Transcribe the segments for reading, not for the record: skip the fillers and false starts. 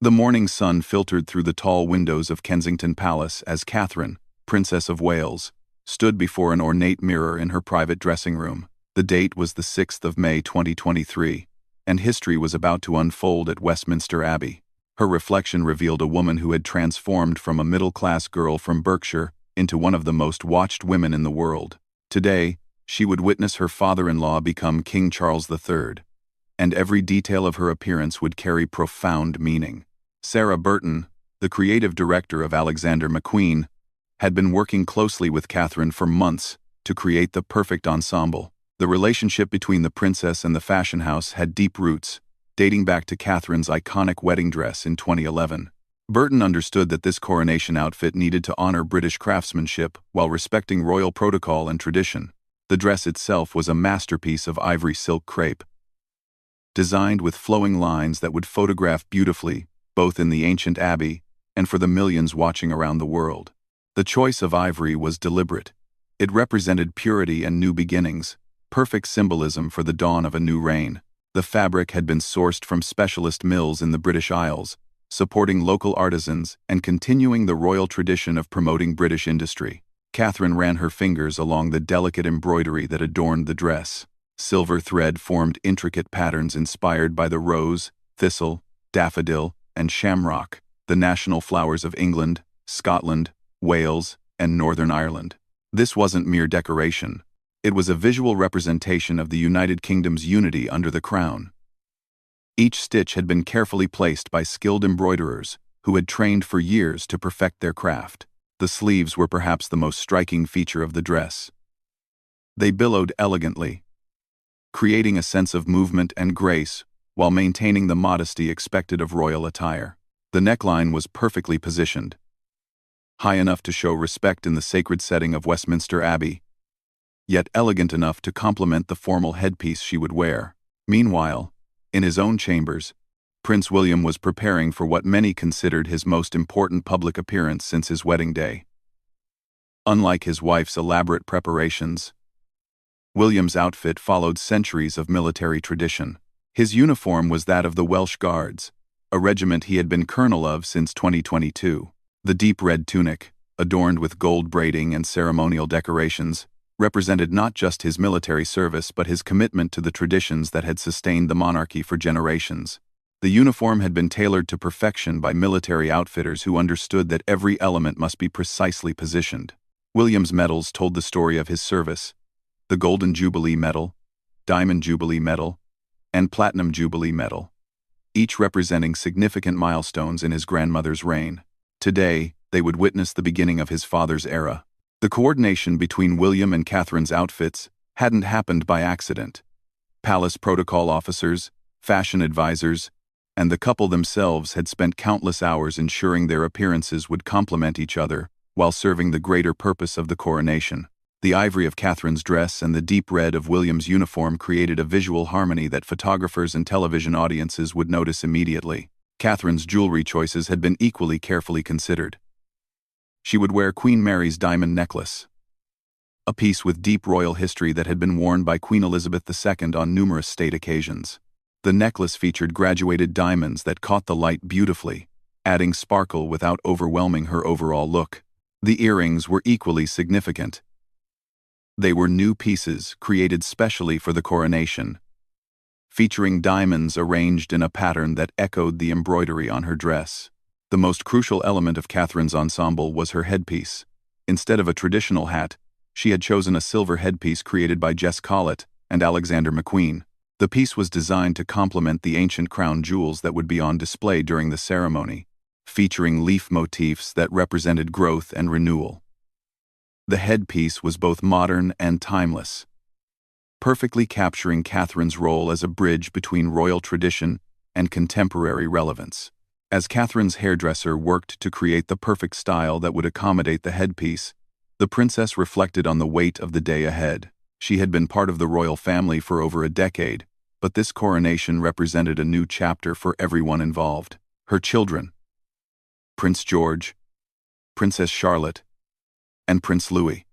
The morning sun filtered through the tall windows of Kensington Palace as Catherine, Princess of Wales, stood before an ornate mirror in her private dressing room. The date was the 6th of May 2023, and history was about to unfold at Westminster Abbey. Her reflection revealed a woman who had transformed from a middle-class girl from Berkshire into one of the most watched women in the world. Today, she would witness her father-in-law become King Charles III, and every detail of her appearance would carry profound meaning. Sarah Burton, the creative director of Alexander McQueen, had been working closely with Catherine for months to create the perfect ensemble. The relationship between the princess and the fashion house had deep roots, dating back to Catherine's iconic wedding dress in 2011. Burton understood that this coronation outfit needed to honor British craftsmanship while respecting royal protocol and tradition. The dress itself was a masterpiece of ivory silk crepe, designed with flowing lines that would photograph beautifully, both in the ancient abbey and for the millions watching around the world. The choice of ivory was deliberate. It represented purity and new beginnings, perfect symbolism for the dawn of a new reign. The fabric had been sourced from specialist mills in the British Isles, supporting local artisans and continuing the royal tradition of promoting British industry. Catherine ran her fingers along the delicate embroidery that adorned the dress. Silver thread formed intricate patterns inspired by the rose, thistle, daffodil, and shamrock, the national flowers of England, Scotland, Wales, and Northern Ireland. This wasn't mere decoration. It was a visual representation of the United Kingdom's unity under the crown. Each stitch had been carefully placed by skilled embroiderers who had trained for years to perfect their craft. The sleeves were perhaps the most striking feature of the dress. They billowed elegantly, creating a sense of movement and grace while maintaining the modesty expected of royal attire. The neckline was perfectly positioned, high enough to show respect in the sacred setting of Westminster Abbey, yet elegant enough to complement the formal headpiece she would wear. Meanwhile, in his own chambers, Prince William was preparing for what many considered his most important public appearance since his wedding day. Unlike his wife's elaborate preparations, William's outfit followed centuries of military tradition. His uniform was that of the Welsh Guards, a regiment he had been colonel of since 2022. The deep red tunic, adorned with gold braiding and ceremonial decorations, represented not just his military service but his commitment to the traditions that had sustained the monarchy for generations. The uniform had been tailored to perfection by military outfitters who understood that every element must be precisely positioned. William's medals told the story of his service: the Golden Jubilee Medal, Diamond Jubilee Medal, and Platinum Jubilee Medal, each representing significant milestones in his grandmother's reign. Today, they would witness the beginning of his father's era. The coordination between William and Catherine's outfits hadn't happened by accident. Palace protocol officers, fashion advisors, and the couple themselves had spent countless hours ensuring their appearances would complement each other while serving the greater purpose of the coronation. The ivory of Catherine's dress and the deep red of William's uniform created a visual harmony that photographers and television audiences would notice immediately. Catherine's jewelry choices had been equally carefully considered. She would wear Queen Mary's diamond necklace, a piece with deep royal history that had been worn by Queen Elizabeth II on numerous state occasions. The necklace featured graduated diamonds that caught the light beautifully, adding sparkle without overwhelming her overall look. The earrings were equally significant. They were new pieces created specially for the coronation, featuring diamonds arranged in a pattern that echoed the embroidery on her dress. The most crucial element of Catherine's ensemble was her headpiece. Instead of a traditional hat, she had chosen a silver headpiece created by Jess Collett and Alexander McQueen. The piece was designed to complement the ancient crown jewels that would be on display during the ceremony, featuring leaf motifs that represented growth and renewal. The headpiece was both modern and timeless, perfectly capturing Catherine's role as a bridge between royal tradition and contemporary relevance. As Catherine's hairdresser worked to create the perfect style that would accommodate the headpiece, the princess reflected on the weight of the day ahead. She had been part of the royal family for over a decade, but this coronation represented a new chapter for everyone involved. Her children, Prince George, Princess Charlotte, and Prince Louis,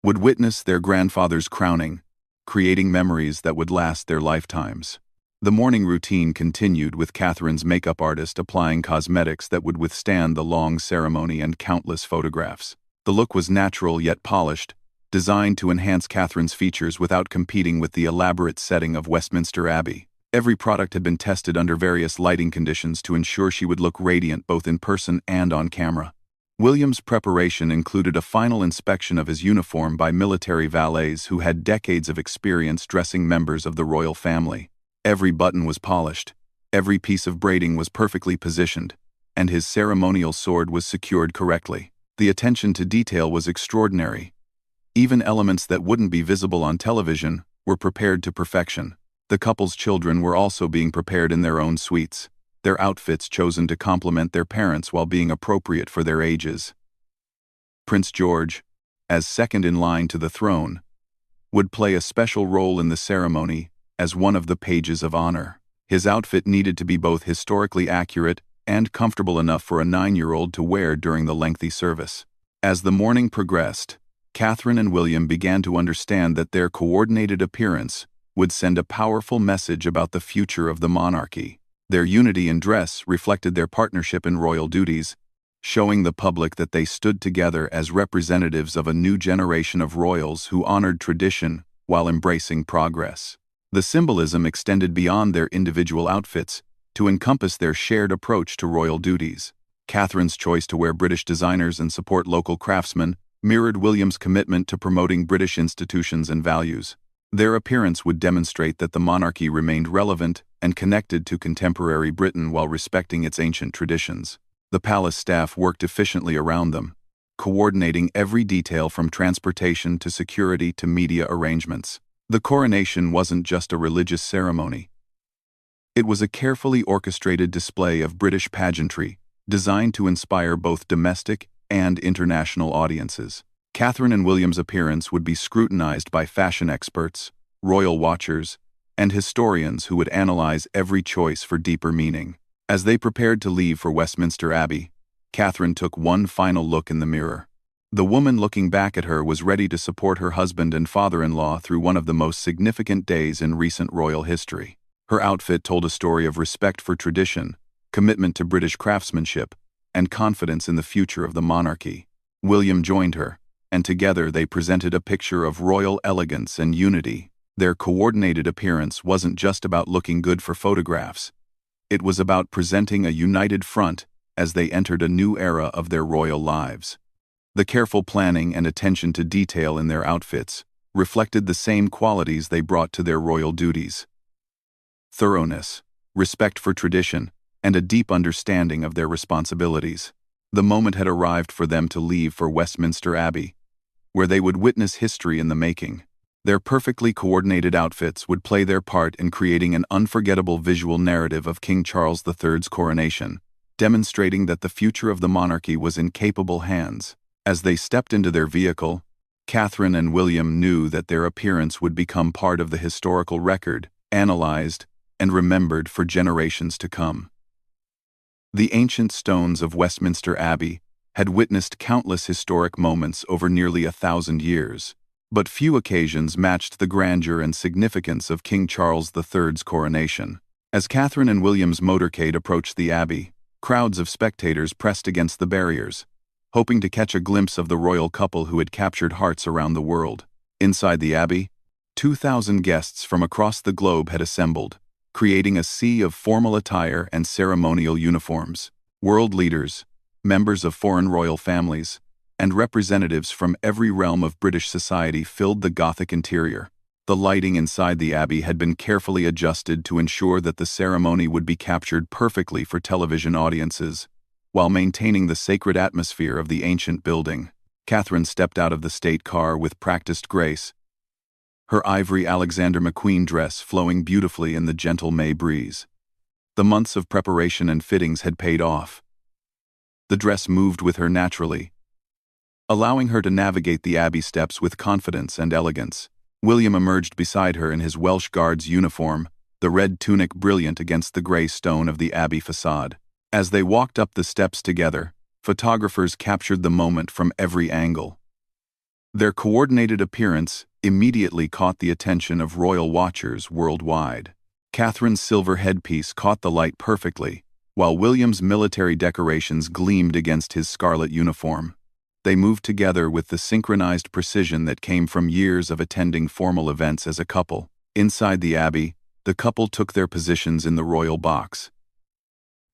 would witness their grandfather's crowning, creating memories that would last their lifetimes. The morning routine continued with Catherine's makeup artist applying cosmetics that would withstand the long ceremony and countless photographs. The look was natural yet polished, designed to enhance Catherine's features without competing with the elaborate setting of Westminster Abbey. Every product had been tested under various lighting conditions to ensure she would look radiant both in person and on camera. William's preparation included a final inspection of his uniform by military valets who had decades of experience dressing members of the royal family. Every button was polished, every piece of braiding was perfectly positioned, and his ceremonial sword was secured correctly. The attention to detail was extraordinary. Even elements that wouldn't be visible on television were prepared to perfection. The couple's children were also being prepared in their own suites, their outfits chosen to complement their parents while being appropriate for their ages. Prince George, as second in line to the throne, would play a special role in the ceremony as one of the pages of honor. His outfit needed to be both historically accurate and comfortable enough for a 9-year-old to wear during the lengthy service. As the morning progressed, Catherine and William began to understand that their coordinated appearance would send a powerful message about the future of the monarchy. Their unity in dress reflected their partnership in royal duties, showing the public that they stood together as representatives of a new generation of royals who honored tradition while embracing progress. The symbolism extended beyond their individual outfits to encompass their shared approach to royal duties. Catherine's choice to wear British designers and support local craftsmen mirrored William's commitment to promoting British institutions and values. Their appearance would demonstrate that the monarchy remained relevant and connected to contemporary Britain while respecting its ancient traditions. The palace staff worked efficiently around them, coordinating every detail from transportation to security to media arrangements. The coronation wasn't just a religious ceremony. It was a carefully orchestrated display of British pageantry, designed to inspire both domestic and international audiences. Catherine and William's appearance would be scrutinized by fashion experts, royal watchers, and historians who would analyze every choice for deeper meaning. As they prepared to leave for Westminster Abbey, Catherine took one final look in the mirror. The woman looking back at her was ready to support her husband and father-in-law through one of the most significant days in recent royal history. Her outfit told a story of respect for tradition, commitment to British craftsmanship, and confidence in the future of the monarchy. William joined her, and together they presented a picture of royal elegance and unity. Their coordinated appearance wasn't just about looking good for photographs. It was about presenting a united front as they entered a new era of their royal lives. The careful planning and attention to detail in their outfits reflected the same qualities they brought to their royal duties: thoroughness, respect for tradition, and a deep understanding of their responsibilities. The moment had arrived for them to leave for Westminster Abbey, where they would witness history in the making. Their perfectly coordinated outfits would play their part in creating an unforgettable visual narrative of King Charles III's coronation, demonstrating that the future of the monarchy was in capable hands. As they stepped into their vehicle, Catherine and William knew that their appearance would become part of the historical record, analyzed and remembered for generations to come. The ancient stones of Westminster Abbey had witnessed countless historic moments over nearly 1,000 years, but few occasions matched the grandeur and significance of King Charles III's coronation. As Catherine and William's motorcade approached the Abbey, crowds of spectators pressed against the barriers, hoping to catch a glimpse of the royal couple who had captured hearts around the world. Inside the Abbey, 2,000 guests from across the globe had assembled, creating a sea of formal attire and ceremonial uniforms. World leaders, members of foreign royal families, and representatives from every realm of British society filled the Gothic interior. The lighting inside the Abbey had been carefully adjusted to ensure that the ceremony would be captured perfectly for television audiences, while maintaining the sacred atmosphere of the ancient building. Catherine stepped out of the state car with practiced grace, her ivory Alexander McQueen dress flowing beautifully in the gentle May breeze. The months of preparation and fittings had paid off. The dress moved with her naturally, allowing her to navigate the Abbey steps with confidence and elegance. William emerged beside her in his Welsh Guards uniform, the red tunic brilliant against the grey stone of the Abbey facade. As they walked up the steps together, photographers captured the moment from every angle. Their coordinated appearance immediately caught the attention of royal watchers worldwide. Catherine's silver headpiece caught the light perfectly, while William's military decorations gleamed against his scarlet uniform. They moved together with the synchronized precision that came from years of attending formal events as a couple. Inside the abbey, the couple took their positions in the royal box.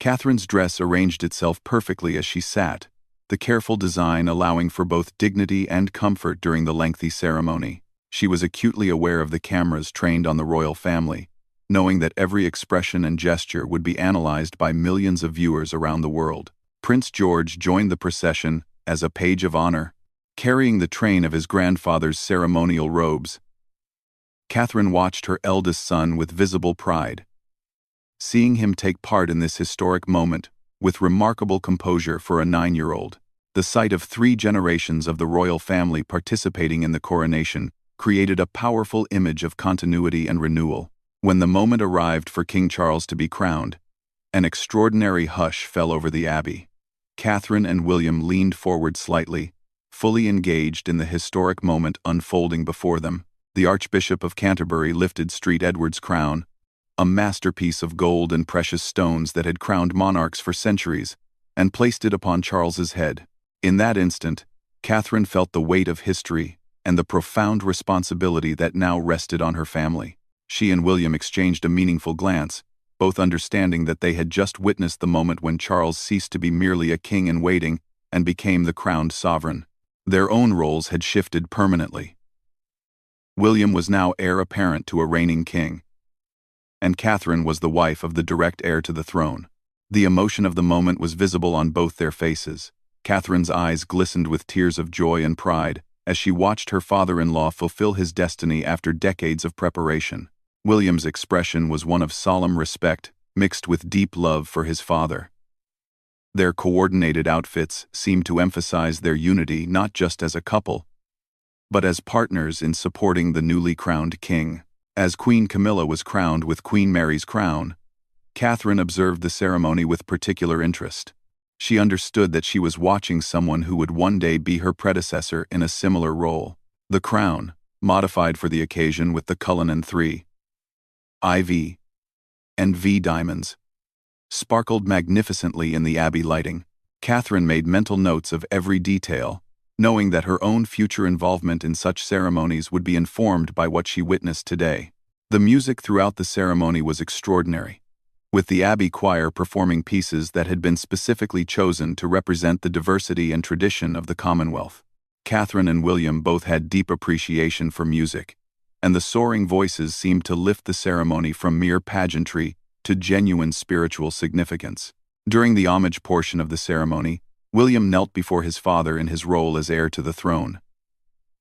Catherine's dress arranged itself perfectly as she sat, the careful design allowing for both dignity and comfort during the lengthy ceremony. She was acutely aware of the cameras trained on the royal family, knowing that every expression and gesture would be analyzed by millions of viewers around the world. Prince George joined the procession as a page of honor, carrying the train of his grandfather's ceremonial robes. Catherine watched her eldest son with visible pride, seeing him take part in this historic moment with remarkable composure for a 9-year-old. The sight of 3 generations of the royal family participating in the coronation created a powerful image of continuity and renewal. When the moment arrived for King Charles to be crowned, an extraordinary hush fell over the abbey. Catherine and William leaned forward slightly, fully engaged in the historic moment unfolding before them. The Archbishop of Canterbury lifted St. Edward's crown, a masterpiece of gold and precious stones that had crowned monarchs for centuries, and placed it upon Charles's head. In that instant, Catherine felt the weight of history and the profound responsibility that now rested on her family. She and William exchanged a meaningful glance, both understanding that they had just witnessed the moment when Charles ceased to be merely a king in waiting and became the crowned sovereign. Their own roles had shifted permanently. William was now heir apparent to a reigning king, and Catherine was the wife of the direct heir to the throne. The emotion of the moment was visible on both their faces. Catherine's eyes glistened with tears of joy and pride as she watched her father-in-law fulfill his destiny after decades of preparation. William's expression was one of solemn respect, mixed with deep love for his father. Their coordinated outfits seemed to emphasize their unity not just as a couple, but as partners in supporting the newly crowned king. As Queen Camilla was crowned with Queen Mary's crown, Catherine observed the ceremony with particular interest. She understood that she was watching someone who would one day be her predecessor in a similar role. The crown, modified for the occasion with the Cullinan 3, IV, and V diamonds, sparkled magnificently in the abbey lighting. Catherine made mental notes of every detail, knowing that her own future involvement in such ceremonies would be informed by what she witnessed today. The music throughout the ceremony was extraordinary, with the abbey choir performing pieces that had been specifically chosen to represent the diversity and tradition of the Commonwealth. Catherine and William both had deep appreciation for music, and the soaring voices seemed to lift the ceremony from mere pageantry to genuine spiritual significance. During the homage portion of the ceremony, William knelt before his father in his role as heir to the throne.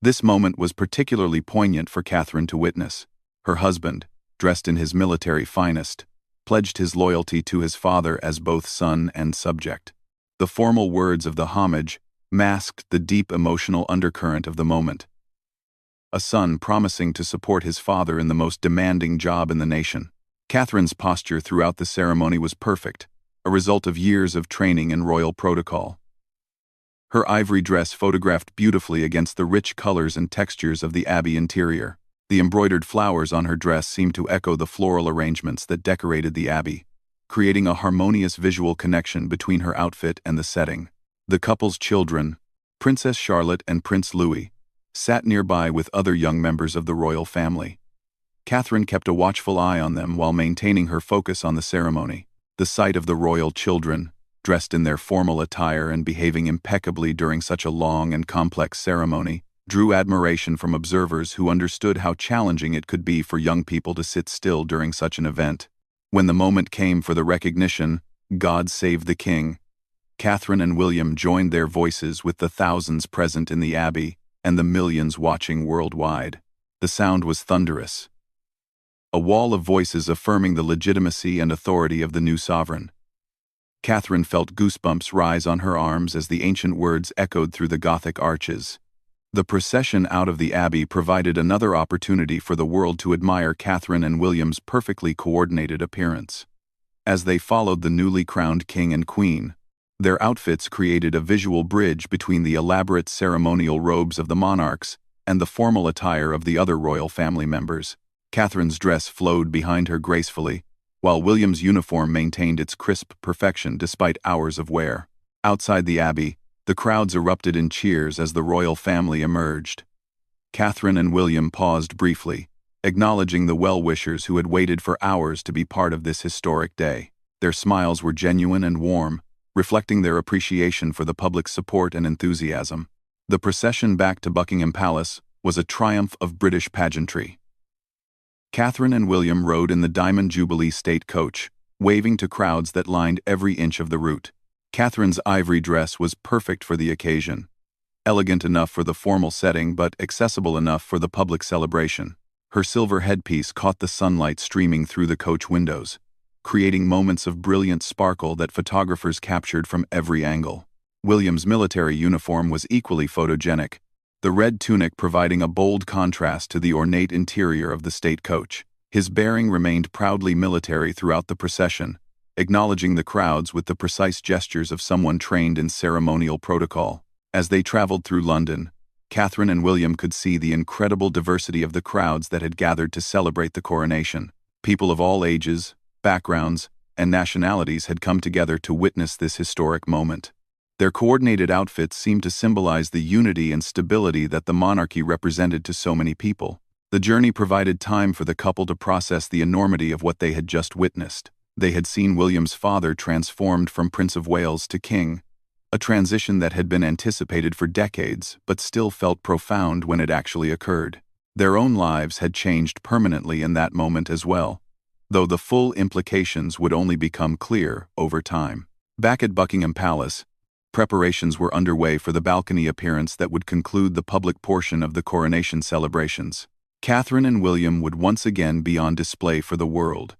This moment was particularly poignant for Catherine to witness. Her husband, dressed in his military finest, pledged his loyalty to his father as both son and subject. The formal words of the homage masked the deep emotional undercurrent of the moment. A son promising to support his father in the most demanding job in the nation. Catherine's posture throughout the ceremony was perfect, a result of years of training in royal protocol. Her ivory dress photographed beautifully against the rich colors and textures of the abbey interior. The embroidered flowers on her dress seemed to echo the floral arrangements that decorated the abbey, creating a harmonious visual connection between her outfit and the setting. The couple's children, Princess Charlotte and Prince Louis, sat nearby with other young members of the royal family. Catherine kept a watchful eye on them while maintaining her focus on the ceremony. The sight of the royal children, dressed in their formal attire and behaving impeccably during such a long and complex ceremony, drew admiration from observers who understood how challenging it could be for young people to sit still during such an event. When the moment came for the recognition, "God Save the King," Catherine and William joined their voices with the thousands present in the abbey and the millions watching worldwide. The sound was thunderous, a wall of voices affirming the legitimacy and authority of the new sovereign. Catherine felt goosebumps rise on her arms as the ancient words echoed through the Gothic arches. The procession out of the abbey provided another opportunity for the world to admire Catherine and William's perfectly coordinated appearance. As they followed the newly crowned king and queen, their outfits created a visual bridge between the elaborate ceremonial robes of the monarchs and the formal attire of the other royal family members. Catherine's dress flowed behind her gracefully, while William's uniform maintained its crisp perfection despite hours of wear. Outside the abbey, the crowds erupted in cheers as the royal family emerged. Catherine and William paused briefly, acknowledging the well-wishers who had waited for hours to be part of this historic day. Their smiles were genuine and warm, reflecting their appreciation for the public's support and enthusiasm. The procession back to Buckingham Palace was a triumph of British pageantry. Catherine and William rode in the Diamond Jubilee state coach, waving to crowds that lined every inch of the route. Catherine's ivory dress was perfect for the occasion, elegant enough for the formal setting but accessible enough for the public celebration. Her silver headpiece caught the sunlight streaming through the coach windows, creating moments of brilliant sparkle that photographers captured from every angle. William's military uniform was equally photogenic, the red tunic providing a bold contrast to the ornate interior of the state coach. His bearing remained proudly military throughout the procession, acknowledging the crowds with the precise gestures of someone trained in ceremonial protocol. As they traveled through London, Catherine and William could see the incredible diversity of the crowds that had gathered to celebrate the coronation. People of all ages, backgrounds, and nationalities had come together to witness this historic moment. Their coordinated outfits seemed to symbolize the unity and stability that the monarchy represented to so many people. The journey provided time for the couple to process the enormity of what they had just witnessed. They had seen William's father transformed from Prince of Wales to King, a transition that had been anticipated for decades but still felt profound when it actually occurred. Their own lives had changed permanently in that moment as well, though the full implications would only become clear over time. Back at Buckingham Palace, preparations were underway for the balcony appearance that would conclude the public portion of the coronation celebrations. Catherine and William would once again be on display for the world,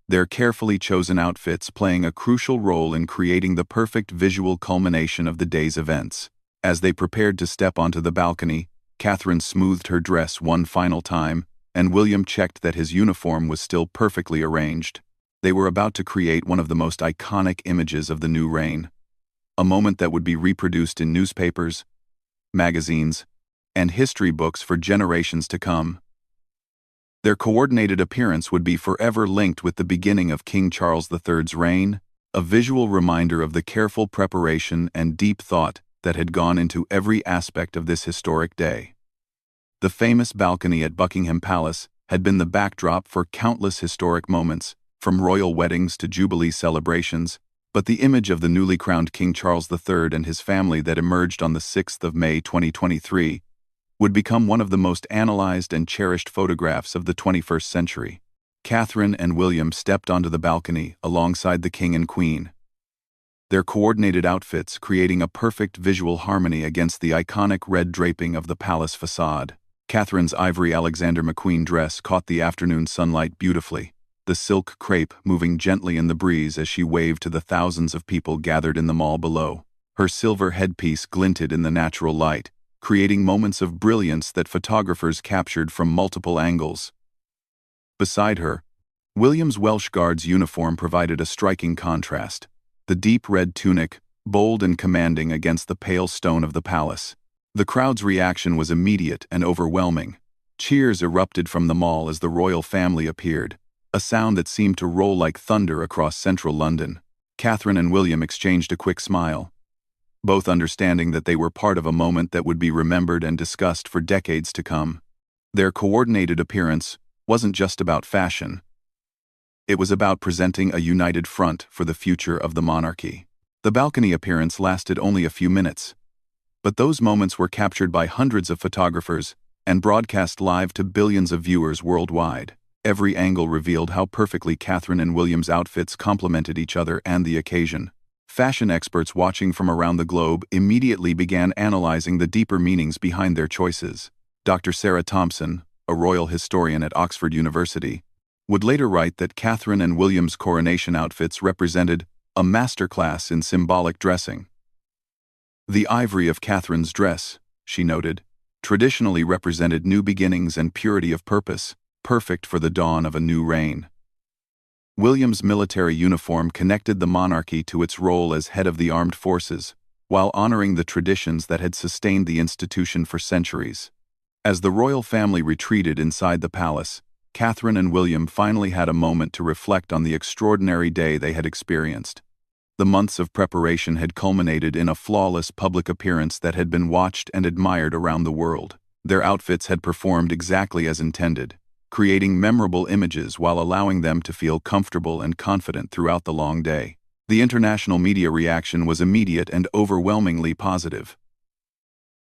their carefully chosen outfits playing a crucial role in creating the perfect visual culmination of the day's events. As they prepared to step onto the balcony, Catherine smoothed her dress one final time, and William checked that his uniform was still perfectly arranged. They were about to create one of the most iconic images of the new reign, a moment that would be reproduced in newspapers, magazines, and history books for generations to come. Their coordinated appearance would be forever linked with the beginning of King Charles III's reign, a visual reminder of the careful preparation and deep thought that had gone into every aspect of this historic day. The famous balcony at Buckingham Palace had been the backdrop for countless historic moments, from royal weddings to jubilee celebrations, but the image of the newly crowned King Charles III and his family that emerged on the 6th of May 2023 would become one of the most analyzed and cherished photographs of the 21st century. Catherine and William stepped onto the balcony alongside the King and Queen, their coordinated outfits creating a perfect visual harmony against the iconic red draping of the palace facade. Catherine's ivory Alexander McQueen dress caught the afternoon sunlight beautifully, the silk crepe moving gently in the breeze as she waved to the thousands of people gathered in the mall below. Her silver headpiece glinted in the natural light, creating moments of brilliance that photographers captured from multiple angles. Beside her, William's Welsh Guards uniform provided a striking contrast, the deep red tunic, bold and commanding against the pale stone of the palace. The crowd's reaction was immediate and overwhelming. Cheers erupted from the mall as the royal family appeared, a sound that seemed to roll like thunder across central London. Catherine and William exchanged a quick smile, both understanding that they were part of a moment that would be remembered and discussed for decades to come. Their coordinated appearance wasn't just about fashion. It was about presenting a united front for the future of the monarchy. The balcony appearance lasted only a few minutes, but those moments were captured by hundreds of photographers and broadcast live to billions of viewers worldwide. Every angle revealed how perfectly Catherine and William's outfits complemented each other and the occasion. Fashion experts watching from around the globe immediately began analyzing the deeper meanings behind their choices. Dr. Sarah Thompson, a royal historian at Oxford University, would later write that Catherine and William's coronation outfits represented a masterclass in symbolic dressing. The ivory of Catherine's dress, she noted, traditionally represented new beginnings and purity of purpose, perfect for the dawn of a new reign. William's military uniform connected the monarchy to its role as head of the armed forces, while honoring the traditions that had sustained the institution for centuries. As the royal family retreated inside the palace, Catherine and William finally had a moment to reflect on the extraordinary day they had experienced. The months of preparation had culminated in a flawless public appearance that had been watched and admired around the world. Their outfits had performed exactly as intended, creating memorable images while allowing them to feel comfortable and confident throughout the long day. The international media reaction was immediate and overwhelmingly positive.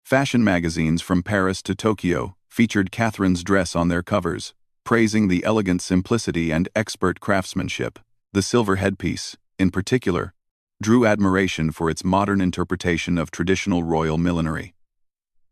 Fashion magazines from Paris to Tokyo featured Catherine's dress on their covers, praising the elegant simplicity and expert craftsmanship. The silver headpiece, in particular, drew admiration for its modern interpretation of traditional royal millinery.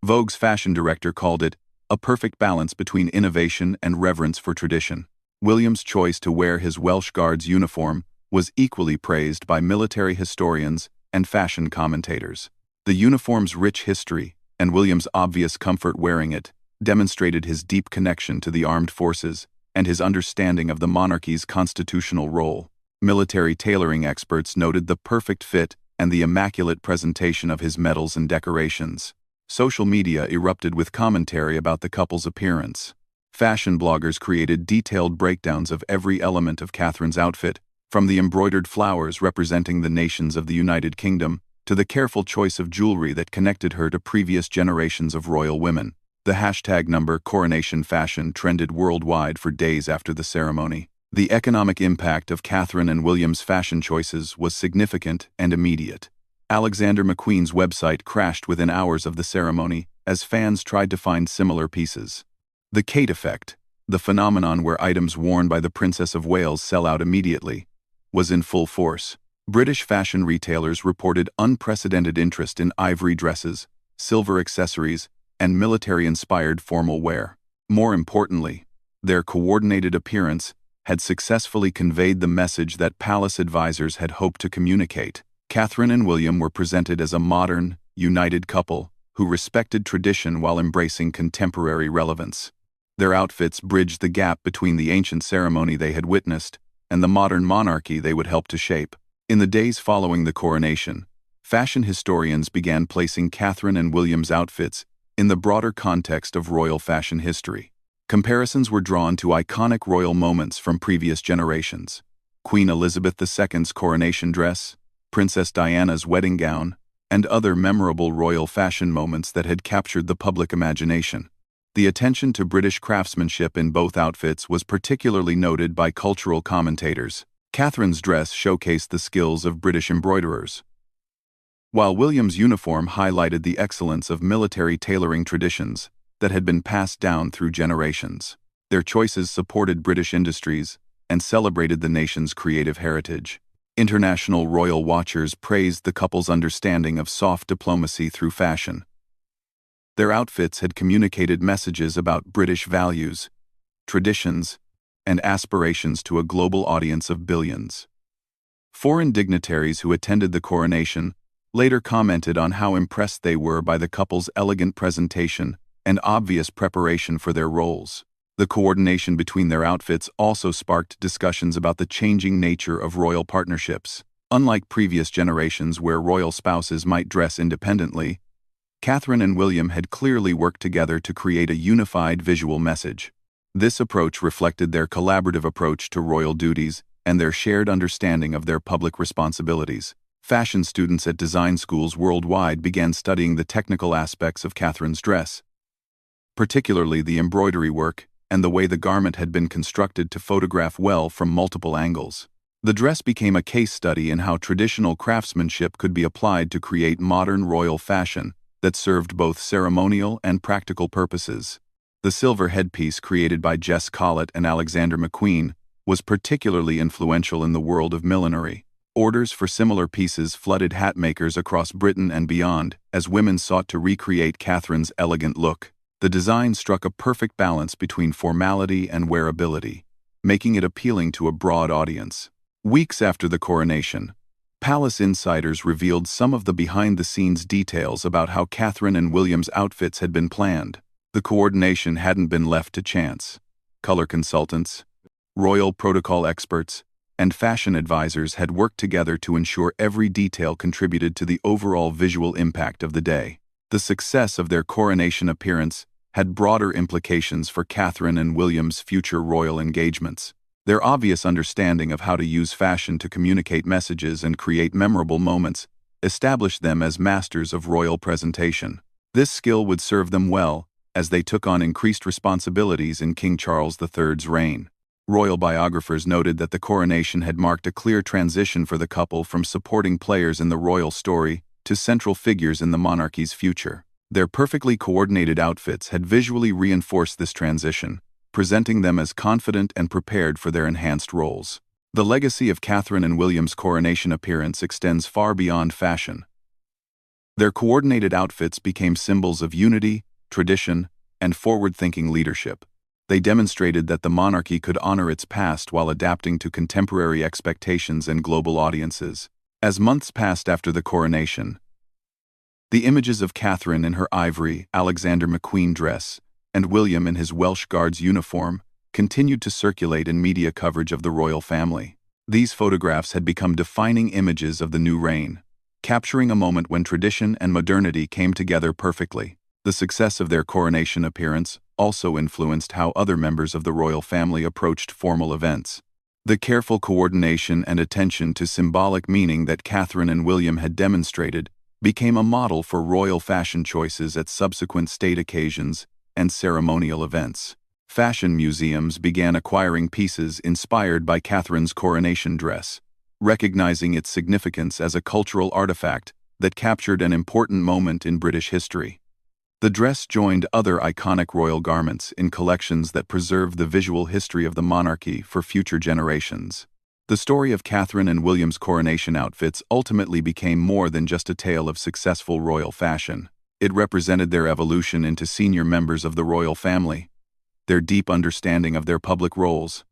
Vogue's fashion director called it a perfect balance between innovation and reverence for tradition. William's choice to wear his Welsh Guards uniform was equally praised by military historians and fashion commentators. The uniform's rich history, and William's obvious comfort wearing it, demonstrated his deep connection to the armed forces and his understanding of the monarchy's constitutional role. Military tailoring experts noted the perfect fit and the immaculate presentation of his medals and decorations. Social media erupted with commentary about the couple's appearance. Fashion bloggers created detailed breakdowns of every element of Catherine's outfit, from the embroidered flowers representing the nations of the United Kingdom to the careful choice of jewelry that connected her to previous generations of royal women. The hashtag number Coronation fashion trended worldwide for days after the ceremony. The economic impact of Catherine and William's fashion choices was significant and immediate. Alexander McQueen's website crashed within hours of the ceremony as fans tried to find similar pieces. The Kate effect, the phenomenon where items worn by the Princess of Wales sell out immediately, was in full force. British fashion retailers reported unprecedented interest in ivory dresses, silver accessories, and military-inspired formal wear. More importantly, their coordinated appearance had successfully conveyed the message that palace advisors had hoped to communicate. Catherine and William were presented as a modern, united couple who respected tradition while embracing contemporary relevance. Their outfits bridged the gap between the ancient ceremony they had witnessed and the modern monarchy they would help to shape. In the days following the coronation, fashion historians began placing Catherine and William's outfits in the broader context of royal fashion history. Comparisons were drawn to iconic royal moments from previous generations: Queen Elizabeth II's coronation dress, Princess Diana's wedding gown, and other memorable royal fashion moments that had captured the public imagination. The attention to British craftsmanship in both outfits was particularly noted by cultural commentators. Catherine's dress showcased the skills of British embroiderers, while William's uniform highlighted the excellence of military tailoring traditions that had been passed down through generations. Their choices supported British industries and celebrated the nation's creative heritage. International royal watchers praised the couple's understanding of soft diplomacy through fashion. Their outfits had communicated messages about British values, traditions, and aspirations to a global audience of billions. Foreign dignitaries who attended the coronation later commented on how impressed they were by the couple's elegant presentation and obvious preparation for their roles. The coordination between their outfits also sparked discussions about the changing nature of royal partnerships. Unlike previous generations where royal spouses might dress independently, Catherine and William had clearly worked together to create a unified visual message. This approach reflected their collaborative approach to royal duties and their shared understanding of their public responsibilities. Fashion students at design schools worldwide began studying the technical aspects of Catherine's dress, particularly the embroidery work and the way the garment had been constructed to photograph well from multiple angles. The dress became a case study in how traditional craftsmanship could be applied to create modern royal fashion that served both ceremonial and practical purposes. The silver headpiece created by Jess Collett and Alexander McQueen was particularly influential in the world of millinery. Orders for similar pieces flooded hat makers across Britain and beyond as women sought to recreate Catherine's elegant look. The design struck a perfect balance between formality and wearability, making it appealing to a broad audience. Weeks after the coronation, palace insiders revealed some of the behind-the-scenes details about how Catherine and William's outfits had been planned. The coordination hadn't been left to chance. Color consultants, royal protocol experts, and fashion advisors had worked together to ensure every detail contributed to the overall visual impact of the day. The success of their coronation appearance had broader implications for Catherine and William's future royal engagements. Their obvious understanding of how to use fashion to communicate messages and create memorable moments established them as masters of royal presentation. This skill would serve them well as they took on increased responsibilities in King Charles III's reign. Royal biographers noted that the coronation had marked a clear transition for the couple from supporting players in the royal story to central figures in the monarchy's future. Their perfectly coordinated outfits had visually reinforced this transition, presenting them as confident and prepared for their enhanced roles. The legacy of Catherine and William's coronation appearance extends far beyond fashion. Their coordinated outfits became symbols of unity, tradition, and forward-thinking leadership. They demonstrated that the monarchy could honor its past while adapting to contemporary expectations and global audiences. As months passed after the coronation, the images of Catherine in her ivory Alexander McQueen dress and William in his Welsh Guards uniform continued to circulate in media coverage of the royal family. These photographs had become defining images of the new reign, capturing a moment when tradition and modernity came together perfectly. The success of their coronation appearance also influenced how other members of the royal family approached formal events. The careful coordination and attention to symbolic meaning that Catherine and William had demonstrated became a model for royal fashion choices at subsequent state occasions and ceremonial events. Fashion museums began acquiring pieces inspired by Catherine's coronation dress, recognizing its significance as a cultural artifact that captured an important moment in British history. The dress joined other iconic royal garments in collections that preserve the visual history of the monarchy for future generations. The story of Catherine and William's coronation outfits ultimately became more than just a tale of successful royal fashion. It represented their evolution into senior members of the royal family, their deep understanding of their public roles,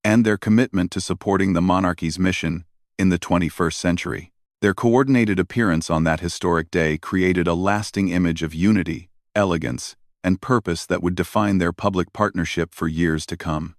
and their commitment to supporting the monarchy's mission in the 21st century. Their coordinated appearance on that historic day created a lasting image of unity, elegance, and purpose that would define their public partnership for years to come.